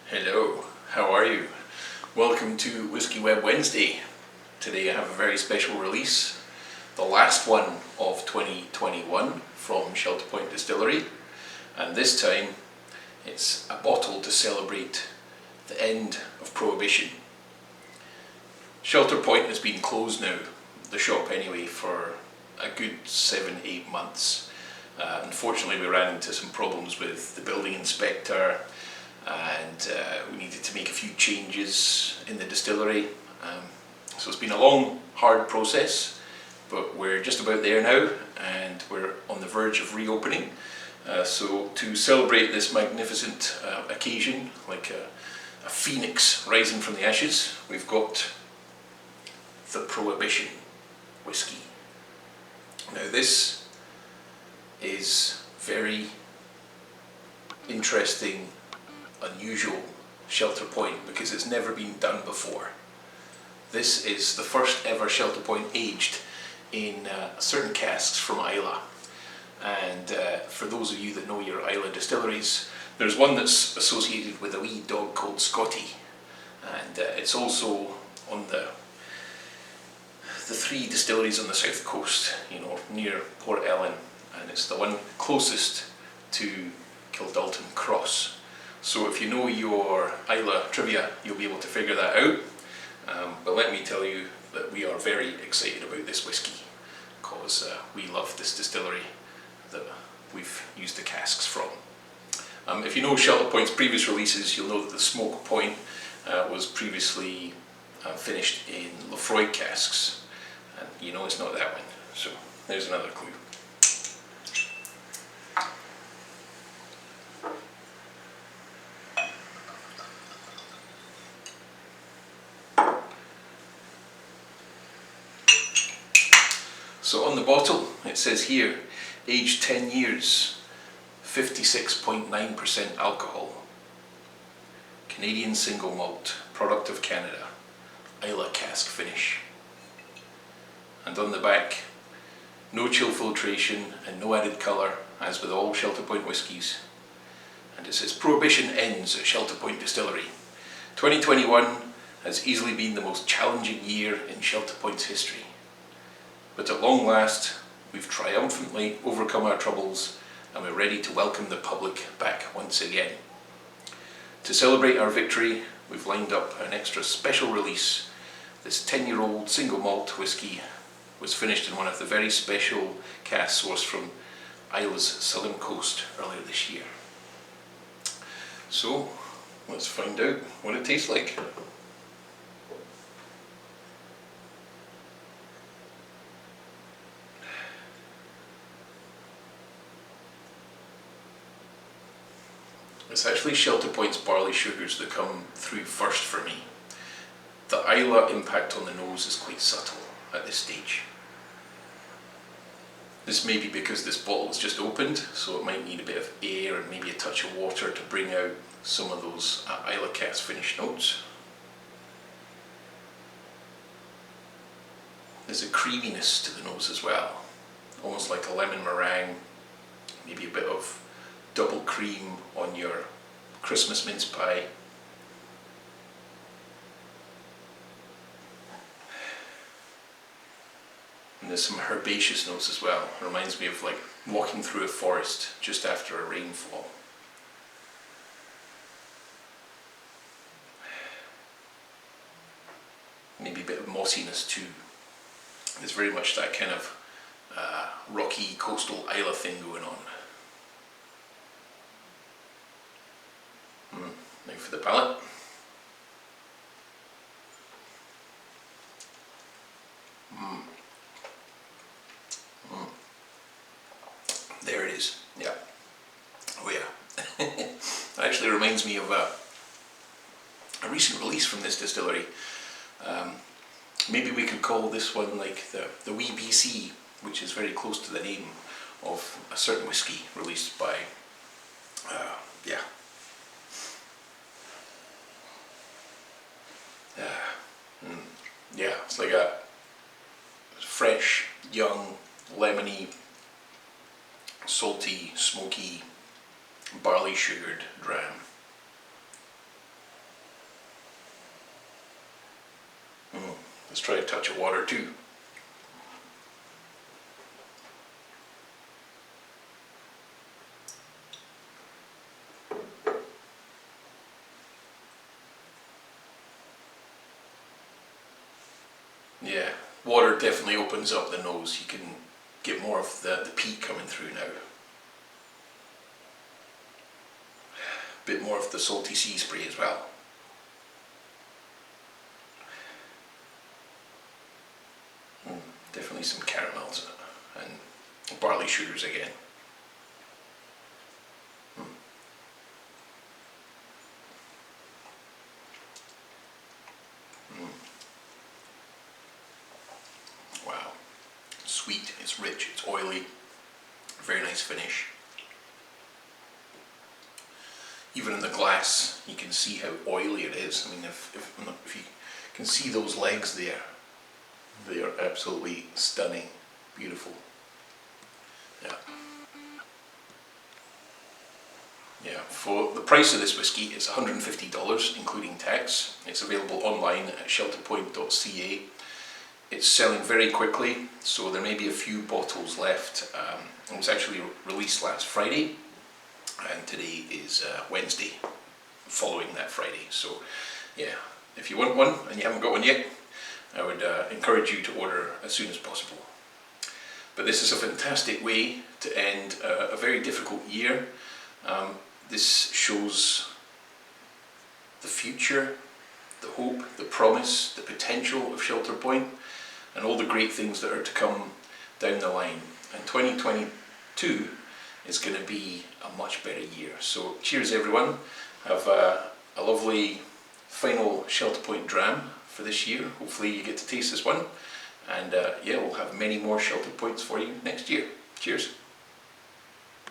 Hello, how are you? Welcome to Whiskey Web Wednesday. Today I have a very special release, the last one of 2021 from Shelter Point Distillery, and this time it's a bottle to celebrate the end of Prohibition. Shelter Point has been closed now, the shop anyway, for a good 7-8 months. Unfortunately we ran into some problems with the building inspector, and we needed to make a few changes in the distillery. So it's been a long, hard process, but we're just about there now, and we're on the verge of reopening. So to celebrate this magnificent occasion, like a phoenix rising from the ashes, we've got the Prohibition whiskey. Now this is very interesting, unusual Shelter Point because it's never been done before. This is the first ever Shelter Point aged in certain casks from Islay. And for those of you that know your Islay distilleries, there's one that's associated with a wee dog called Scotty, and it's also on the three distilleries on the south coast, you know, near Port Ellen, and it's the one closest to Kildalton Cross. So if you know your Islay trivia, you'll be able to figure that out. But let me tell you that we are very excited about this whiskey because we love this distillery that we've used the casks from. If you know Shelter Point's previous releases, you'll know that the Smoke Point was previously finished in Lefroy casks, and you know it's not that one. So there's another clue. So on the bottle it says here, aged 10 years, 56.9% alcohol, Canadian single malt, product of Canada, Islay cask finish. And on the back, no chill filtration and no added colour, as with all Shelter Point whiskies. And it says, Prohibition ends at Shelter Point Distillery. 2021 has easily been the most challenging year in Shelter Point's history. But at long last, we've triumphantly overcome our troubles and we're ready to welcome the public back once again. To celebrate our victory, we've lined up an extra special release. This 10-year-old single malt whiskey was finished in one of the very special casks sourced from Islay's southern coast earlier this year. So, let's find out what it tastes like. It's actually Shelter Point's barley sugars that come through first for me. The Islay impact on the nose is quite subtle at this stage. This may be because this bottle is just opened, so it might need a bit of air and maybe a touch of water to bring out some of those Islay cask finish notes. There's a creaminess to the nose as well, almost like a lemon meringue, maybe a bit of double cream on your Christmas mince pie. And there's some herbaceous notes as well. It reminds me of like walking through a forest just after a rainfall. Maybe a bit of mossiness too. There's very much that kind of rocky coastal Islay thing going on. Now for the palate. There it is. Yeah. Oh yeah. It actually reminds me of a recent release from this distillery. Maybe we could call this one like the Wee BC, which is very close to the name of a certain whiskey released by yeah. Yeah, it's like a fresh, young, lemony, salty, smoky, barley sugared dram. Let's try a touch of water too. Yeah, water definitely opens up the nose. You can get more of the peat coming through now. Bit more of the salty sea spray as well. Definitely some caramels in it, and barley sugars again. Wow, sweet, it's rich, it's oily, very nice finish. Even in the glass, you can see how oily it is. I mean, if you can see those legs there, they are absolutely stunning, beautiful. Yeah. Yeah, for the price of this whiskey, it's $150, including tax. It's available online at shelterpoint.ca. It's selling very quickly, so there may be a few bottles left. It was actually released last Friday, and today is Wednesday, following that Friday. So, yeah, if you want one and you haven't got one yet, I would encourage you to order as soon as possible. But this is a fantastic way to end a very difficult year. This shows the future, the hope, the promise, the potential of Shelter Point, and all the great things that are to come down the line. And 2022 is going to be a much better year. So cheers everyone, have a lovely final Shelter Point dram for this year. Hopefully you get to taste this one, and yeah, we'll have many more Shelter Points for you next year. Cheers.